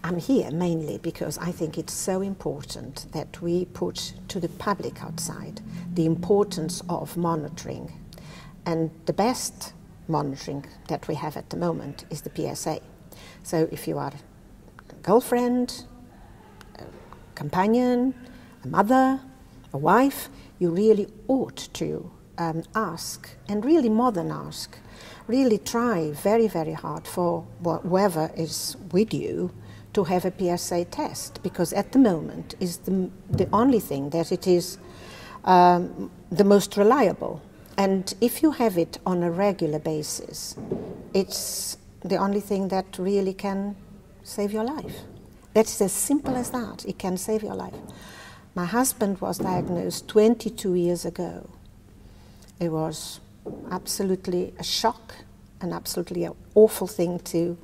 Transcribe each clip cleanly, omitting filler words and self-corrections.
I'm here mainly because I think it's so important that we put to the public outside the importance of monitoring. And the best monitoring that we have at the moment is the PSA. So if you are a girlfriend, a companion, a mother, a wife, you really ought to ask, and really more than ask, really try very, very hard for whoever is with you to have a PSA test, because at the moment is the only thing that it is the most reliable. And if you have it on a regular basis, it's the only thing that really can save your life. That's as simple as that. It can save your life. My husband was diagnosed 22 years ago. It was absolutely a shock, an absolutely awful thing to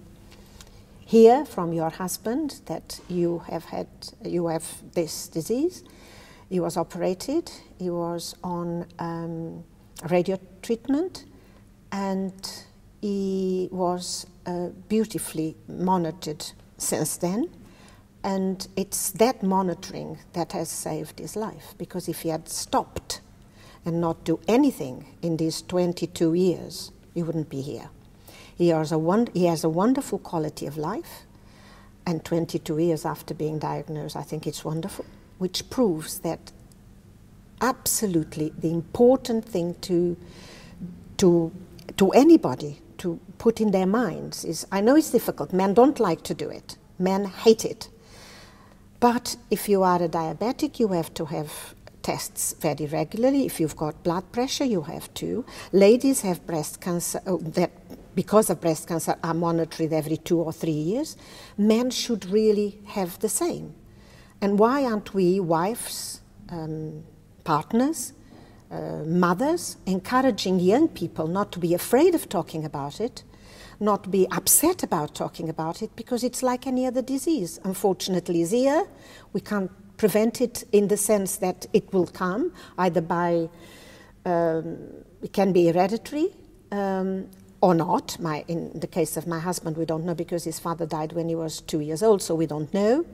hear from your husband that you have this disease. He was operated, he was on radio treatment, and he was beautifully monitored since then. And it's that monitoring that has saved his life, because if he had stopped and not do anything in these 22 years, he wouldn't be here. He has a wonderful quality of life, and 22 years after being diagnosed, I think it's wonderful, which proves that absolutely the important thing to anybody to put in their minds is, I know it's difficult, men don't like to do it, men hate it, but if you are a diabetic, you have to have tests very regularly. If you've got blood pressure, you have to. Ladies have breast cancer, that because of breast cancer are monitored every 2 or 3 years. Men should really have the same. And why aren't we wives, partners, mothers, encouraging young people not to be afraid of talking about it, not to be upset about talking about it, because it's like any other disease. Unfortunately, it's here. We can't prevent it in the sense that it will come, either by, it can be hereditary or not. In the case of my husband, we don't know, because his father died when he was 2 years old, so we don't know.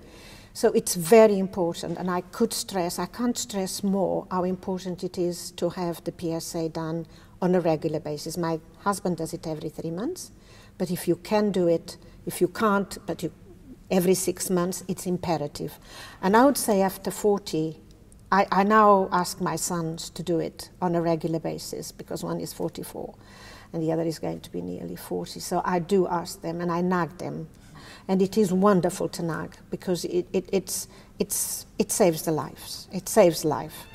So it's very important, and I can't stress more how important it is to have the PSA done on a regular basis. My husband does it every 3 months, but if you can do it, if you can't, but every 6 months, it's imperative. And I would say after 40, I now ask my sons to do it on a regular basis, because one is 44 and the other is going to be nearly 40. So I do ask them, and I nag them. And it is wonderful to nag, because it saves the lives. It saves life.